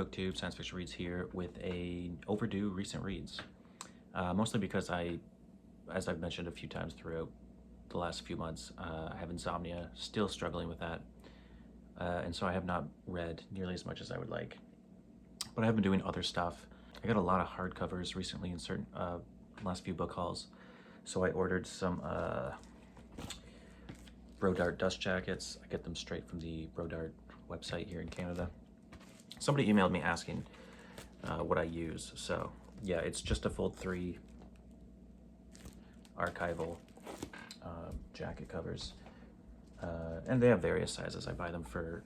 Booktube Science Fiction Reads here with a overdue recent reads. Mostly because as I've mentioned a few times throughout the last few months, I have insomnia, still struggling with that. And so I have not read nearly as much as I would like. But I have been doing other stuff. I got a lot of hardcovers recently in certain last few book hauls. So I ordered some Brodart dust jackets. I get them straight from the Brodart website here in Canada. Somebody emailed me asking what I use. So yeah, it's just a Fold 3 archival jacket covers. And they have various sizes. I buy them for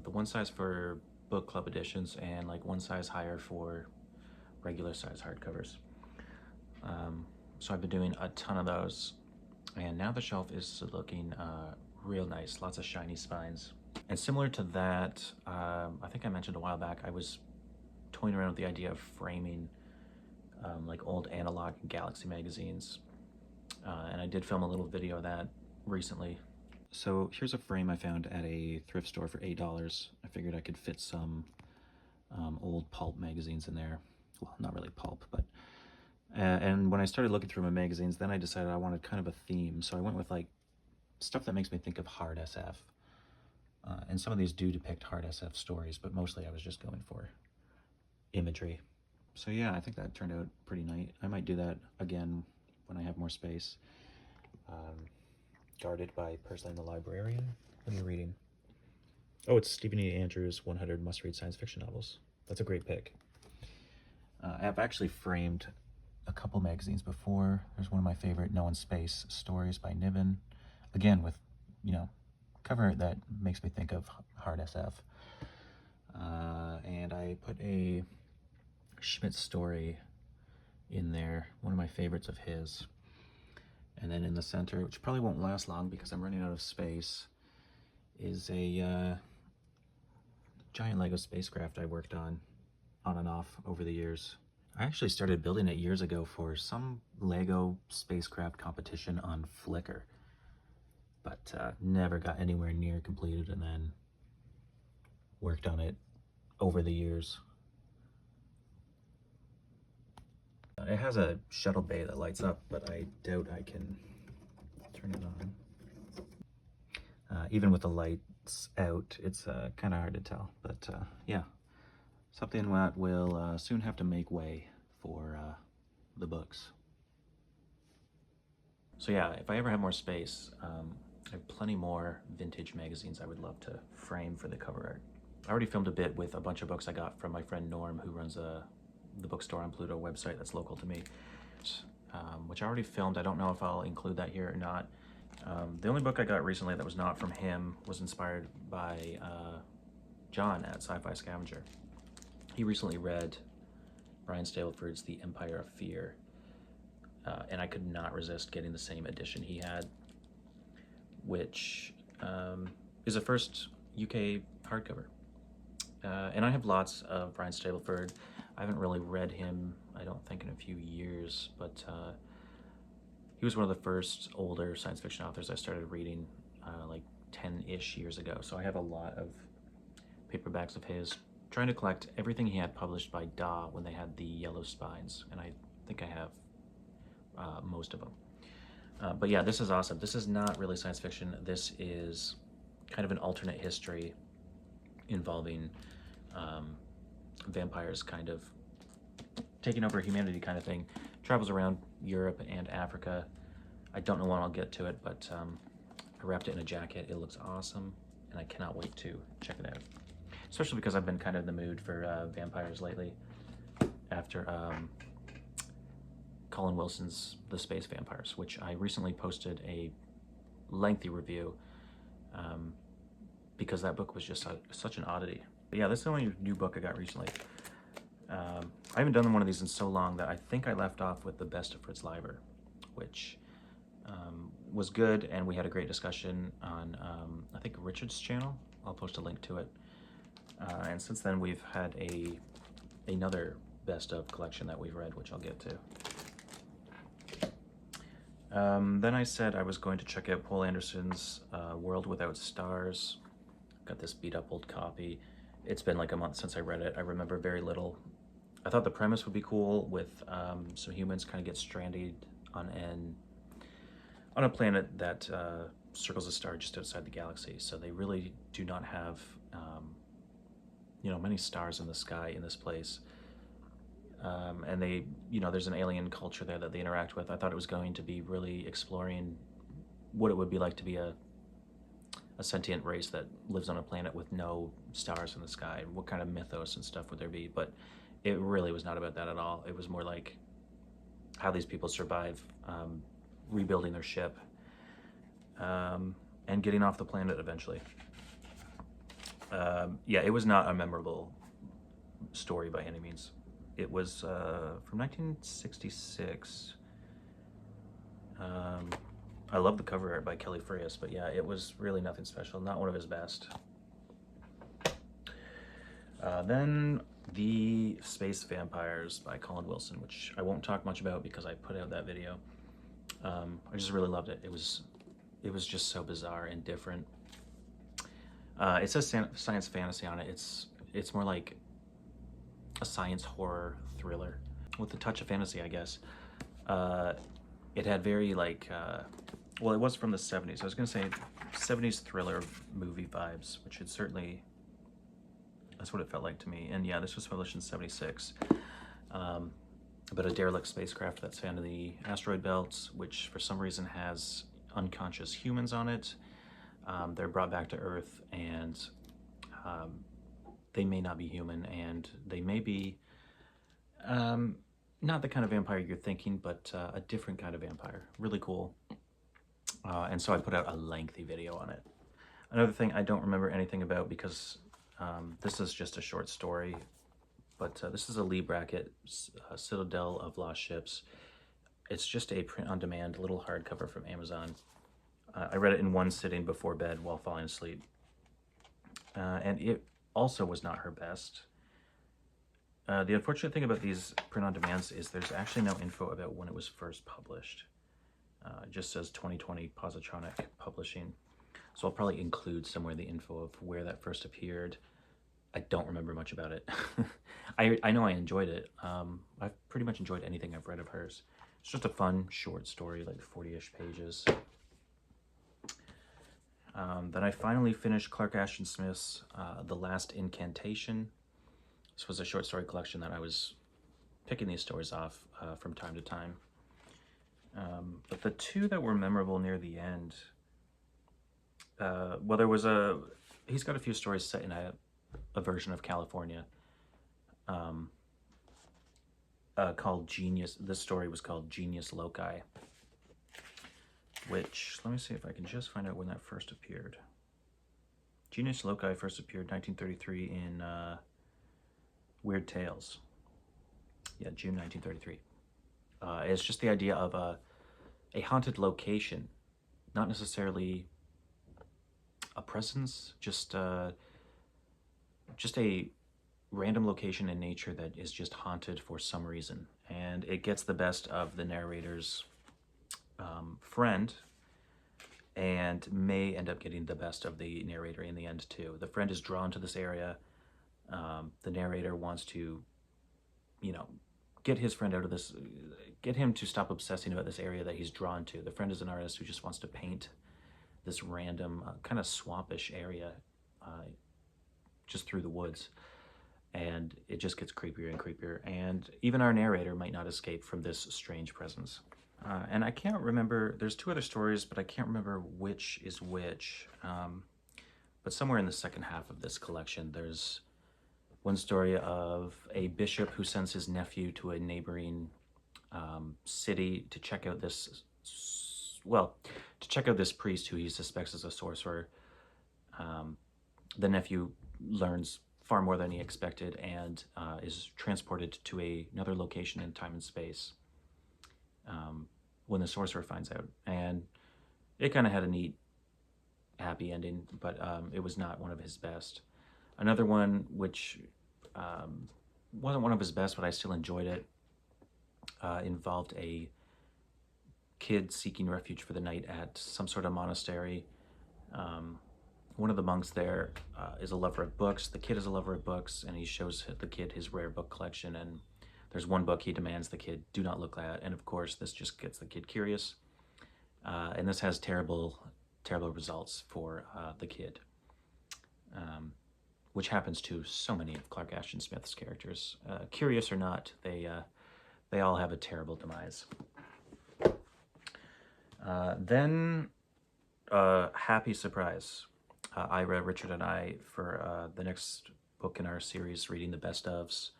the one size for book club editions and like one size higher for regular size hardcovers. So I've been doing a ton of those, and now the shelf is looking real nice, lots of shiny spines. And similar to that, I think I mentioned a while back, I was toying around with the idea of framing like old analog Galaxy magazines. And I did film a little video of that recently. So here's a frame I found at a thrift store for $8. I figured I could fit some old pulp magazines in there. Well, not really pulp, but... and when I started looking through my magazines, then I decided I wanted kind of a theme. So I went with like stuff that makes me think of hard SF. And some of these do depict hard SF stories, but mostly I was just going for imagery. So yeah, I think that turned out pretty nice. I might do that again when I have more space. Guarded by Purslane the Librarian. What are you reading? Oh, it's Stephen E. Andrews' 100 must-read science fiction novels. That's a great pick. I've actually framed a couple magazines before. There's one of my favorite No in Space stories by Niven. Again, with, you know, cover that makes me think of hard SF. And I put a Schmidt story in there, one of my favorites of his. And then in the center, which probably won't last long because I'm running out of space, is a giant Lego spacecraft I worked on and off over the years. I actually started building it years ago for some Lego spacecraft competition on Flickr, but never got anywhere near completed, and then worked on it over the years. It has a shuttle bay that lights up, but I doubt I can turn it on. Even with the lights out, it's kind of hard to tell, but yeah, something that will soon have to make way for the books. So yeah, if I ever have more space, I have plenty more vintage magazines I would love to frame for the cover art. I already filmed a bit with a bunch of books I got from my friend Norm, who runs the bookstore on Pluto website that's local to me, which I already filmed. I don't know if I'll include that here or not. The only book I got recently that was not from him was inspired by John at Sci-Fi Scavenger. He recently read Brian Stableford's The Empire of Fear, and I could not resist getting the same edition he had, which is a first UK hardcover. And I have lots of Brian Stableford. I haven't really read him, I don't think, in a few years, but he was one of the first older science fiction authors I started reading like 10-ish years ago. So I have a lot of paperbacks of his, trying to collect everything he had published by Da when they had the Yellow Spines, and I think I have most of them. But yeah, this is awesome. This is not really science fiction. This is kind of an alternate history involving vampires kind of taking over humanity kind of thing. Travels around Europe and Africa. I don't know when I'll get to it, but I wrapped it in a jacket. It looks awesome, and I cannot wait to check it out. Especially because I've been kind of in the mood for vampires lately after Colin Wilson's The Space Vampires, which I recently posted a lengthy review because that book was just such an oddity. But yeah, this is the only new book I got recently. I haven't done one of these in so long that I think I left off with The Best of Fritz Leiber, which was good, and we had a great discussion on, I think, Richard's channel. I'll post a link to it. And since then, we've had another best of collection that we've read, which I'll get to. Then I said I was going to check out Poul Anderson's World Without Stars. Got this beat up old copy. It's been like a month since I read it. I remember very little. I thought the premise would be cool with some humans kind of get stranded on a planet that circles a star just outside the galaxy. So they really do not have many stars in the sky in this place. And they, there's an alien culture there that they interact with. I thought it was going to be really exploring what it would be like to be a sentient race that lives on a planet with no stars in the sky. What kind of mythos and stuff would there be? But it really was not about that at all. It was more like how these people survive, rebuilding their ship, and getting off the planet eventually. Yeah, it was not a memorable story by any means. It was from 1966. I love the cover art by Kelly Frias, but yeah, it was really nothing special. Not one of his best. Then The Space Vampires by Colin Wilson, which I won't talk much about because I put out that video. I just really loved it. It was just so bizarre and different. It says science fantasy on it. It's more like a science horror thriller with a touch of fantasy, I guess. It had very well, it was from the 70s. I was gonna say 70s thriller movie vibes, which it certainly, that's what it felt like to me. And yeah, this was published in 76. About a derelict spacecraft that's found in the asteroid belt, which for some reason has unconscious humans on it. They're brought back to Earth, and they may not be human, and they may be not the kind of vampire you're thinking, but a different kind of vampire. Really cool. And so I put out a lengthy video on it. Another thing I don't remember anything about because this is just a short story, but this is a Lee Brackett, Citadel of Lost Ships. It's just a print-on-demand little hardcover from Amazon. I read it in one sitting before bed while falling asleep. And it also was not her best. The unfortunate thing about these print-on-demands is there's actually no info about when it was first published. It just says 2020 Positronic Publishing. So I'll probably include somewhere the info of where that first appeared. I don't remember much about it. I know I enjoyed it. I've pretty much enjoyed anything I've read of hers. It's just a fun, short story, like 40-ish pages. Then I finally finished Clark Ashton Smith's The Last Incantation. This was a short story collection that I was picking these stories off from time to time. But the two that were memorable near the end, well, there was he's got a few stories set in a version of California called Genius. This story was called Genius Loci, which, let me see if I can just find out when that first appeared. Genius Loci first appeared 1933 in Weird Tales. Yeah, June 1933. It's just the idea of a haunted location, not necessarily a presence, just a random location in nature that is just haunted for some reason. And it gets the best of the narrator's friend, and may end up getting the best of the narrator in the end too. The friend is drawn to this area. The narrator wants to, get his friend out of this, get him to stop obsessing about this area that he's drawn to. The friend is an artist who just wants to paint this random kind of swampish area just through the woods. And it just gets creepier and creepier. And even our narrator might not escape from this strange presence. And I can't remember, there's two other stories, but I can't remember which is which. But somewhere in the second half of this collection, there's one story of a bishop who sends his nephew to a neighboring city to check out this, priest who he suspects is a sorcerer. The nephew learns far more than he expected and is transported to another location in time and space when the sorcerer finds out. And it kind of had a neat, happy ending, but it was not one of his best. Another one, which wasn't one of his best, but I still enjoyed it, involved a kid seeking refuge for the night at some sort of monastery one of the monks there is a lover of books. The kid is a lover of books, and he shows the kid his rare book collection, and there's one book he demands the kid do not look at, and of course this just gets the kid curious, and this has terrible results for the kid, which happens to so many of Clark Ashton Smith's characters. Curious or not, they all have a terrible demise. Then happy surprise. Ira, Richard, and I, for the next book in our series, Reading the Best Ofs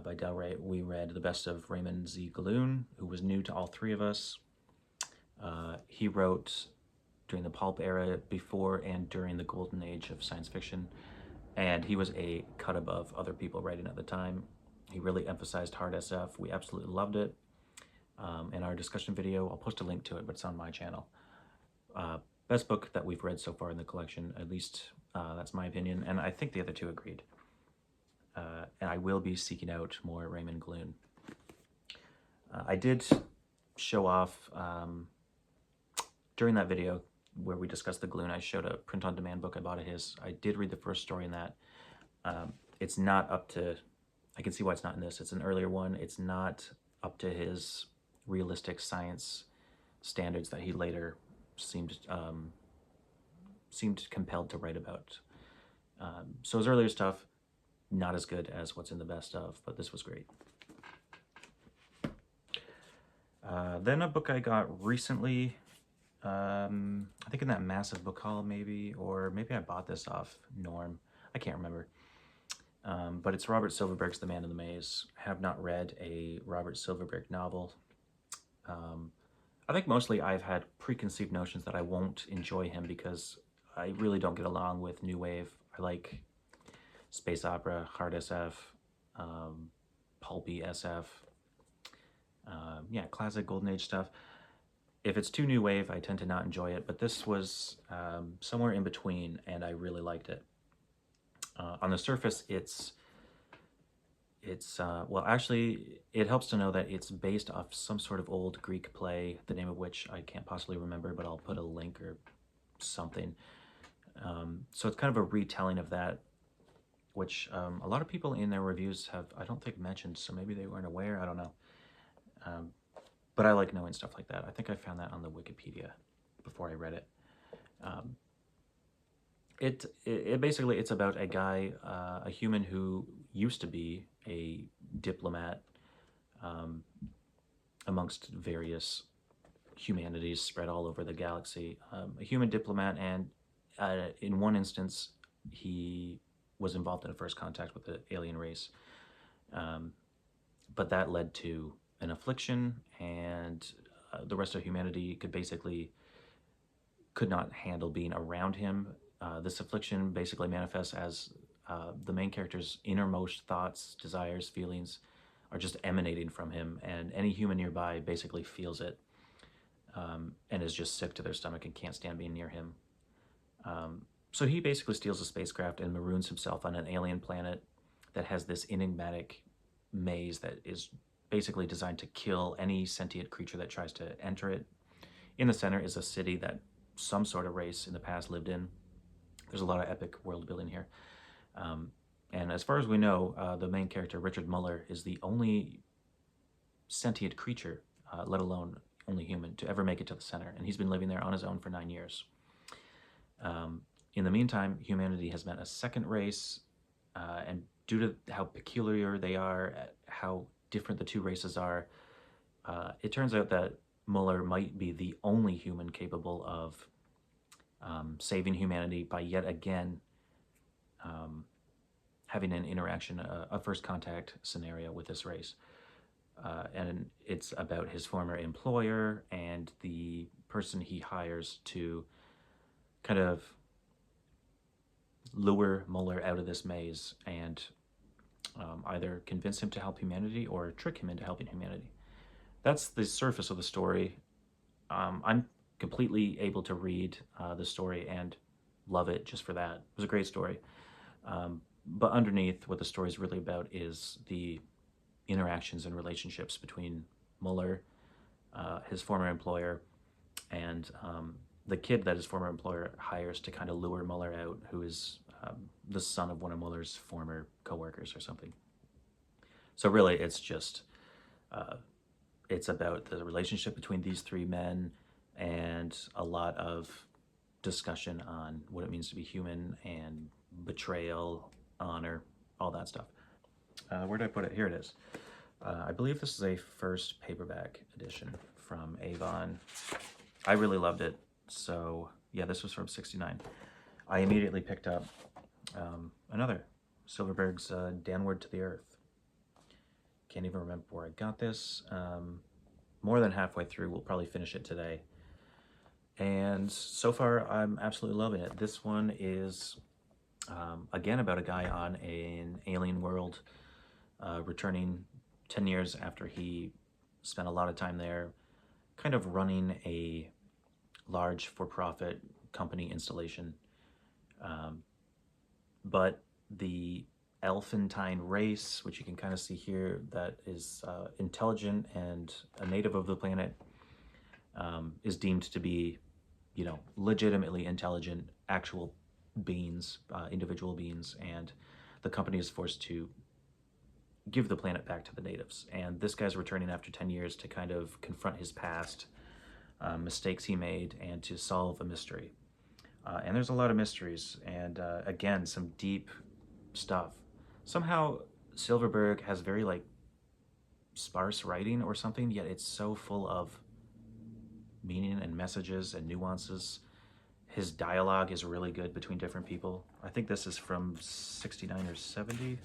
by Del Rey, we read The Best of Raymond Z. Galoon, who was new to all three of us. He wrote during the pulp era, before and during the golden age of science fiction, and he was a cut above other people writing at the time. He really emphasized hard SF. We absolutely loved it. In our discussion video, I'll post a link to it, but it's on my channel. Best book that we've read so far in the collection, at least that's my opinion, and I think the other two agreed. And I will be seeking out more Raymond Galoon. I did show off, during that video where we discussed the Galoon, I showed a print-on-demand book I bought of his. I did read the first story in that. It's not up to, I can see why it's not in this. It's an earlier one. It's not up to his realistic science standards that he later seemed compelled to write about. So his earlier stuff, not as good as what's in the best of, but this was great. Then a book I got recently, I think in that massive book haul maybe, or maybe I bought this off Norm. I can't remember. But it's Robert Silverberg's The Man in the Maze. I have not read a Robert Silverberg novel. I think mostly I've had preconceived notions that I won't enjoy him because I really don't get along with New Wave. I like space opera, hard SF, pulpy SF, yeah, classic Golden Age stuff. If it's too New Wave, I tend to not enjoy it, but this was somewhere in between, and I really liked it. On the surface, it's well, actually, it helps to know that it's based off some sort of old Greek play, the name of which I can't possibly remember, but I'll put a link or something. So it's kind of a retelling of that, which a lot of people in their reviews have, I don't think, mentioned, so maybe they weren't aware, I don't know. But I like knowing stuff like that. I think I found that on the Wikipedia before I read it. It basically, it's about a guy, a human who used to be a diplomat amongst various humanities spread all over the galaxy. A human diplomat, and in one instance, he was involved in a first contact with the alien race. But that led to an affliction, and the rest of humanity could not handle being around him. This affliction basically manifests as the main character's innermost thoughts, desires, feelings are just emanating from him, and any human nearby basically feels it and is just sick to their stomach and can't stand being near him. So he basically steals a spacecraft and maroons himself on an alien planet that has this enigmatic maze that is basically designed to kill any sentient creature that tries to enter it. In the center is a city that some sort of race in the past lived in. There's a lot of epic world building here. And as far as we know, the main character, Richard Muller, is the only sentient creature, let alone only human, to ever make it to the center. And he's been living there on his own for 9 years. In the meantime, humanity has met a second race, and due to how peculiar they are, how different the two races are, it turns out that Muller might be the only human capable of saving humanity by yet again having an interaction, a first contact scenario with this race. And it's about his former employer and the person he hires to kind of lure Muller out of this maze and either convince him to help humanity or trick him into helping humanity. That's the surface of the story. I'm completely able to read the story and love it just for that. It was a great story. But underneath, what the story is really about is the interactions and relationships between Muller, his former employer, and the kid that his former employer hires to kind of lure Mueller out, who is the son of one of Mueller's former coworkers or something. So really, it's just, it's about the relationship between these three men and a lot of discussion on what it means to be human and betrayal, honor, all that stuff. Where did I put it? Here it is. I believe this is a first paperback edition from Avon. I really loved it. So yeah, this was from '69. I immediately picked up another, Silverberg's Downward to the Earth. Can't even remember where I got this. More than halfway through. We'll probably finish it today. And so far, I'm absolutely loving it. This one is, again, about a guy on an alien world, returning 10 years after he spent a lot of time there, kind of running a large for-profit company installation. But the elephantine race, which you can kind of see here, that is intelligent and a native of the planet, is deemed to be, you know, legitimately intelligent, actual beings, individual beings, and the company is forced to give the planet back to the natives. And this guy's returning after 10 years to kind of confront his past, mistakes he made, and to solve a mystery. And there's a lot of mysteries, and again, some deep stuff. Somehow Silverberg has very like sparse writing or something, yet it's so full of meaning and messages and nuances. His dialogue is really good between different people. I think this is from '69 or '70.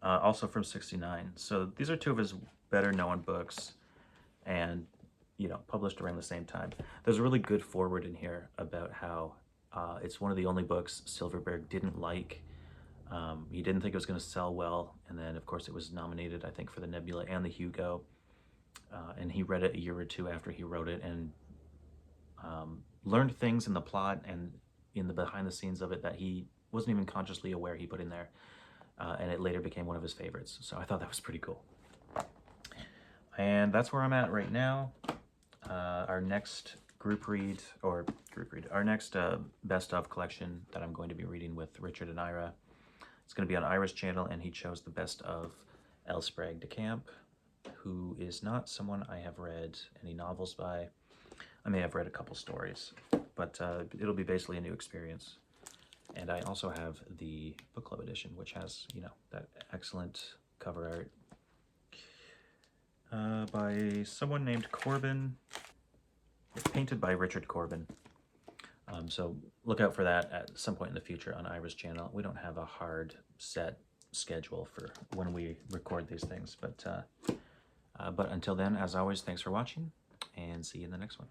Also from '69. So these are two of his better known books, and you know, published around the same time. There's a really good foreword in here about how it's one of the only books Silverberg didn't like. He didn't think it was going to sell well, and then of course it was nominated, I think, for the Nebula and the Hugo. And he read it a year or two after he wrote it, and learned things in the plot and in the behind the scenes of it that he wasn't even consciously aware he put in there. And it later became one of his favorites. So I thought that was pretty cool. And that's where I'm at right now. Our next our next best of collection that I'm going to be reading with Richard and Ira, it's going to be on Ira's channel, and he chose the best of L. Sprague de Camp, who is not someone I have read any novels by. I may have read a couple stories, but it'll be basically a new experience. And I also have the book club edition, which has, you know, that excellent cover art by someone named Corbin, painted by Richard Corbin. So look out for that at some point in the future on Ira's channel. We don't have a hard set schedule for when we record these things, but until then, as always, thanks for watching, and see you in the next one.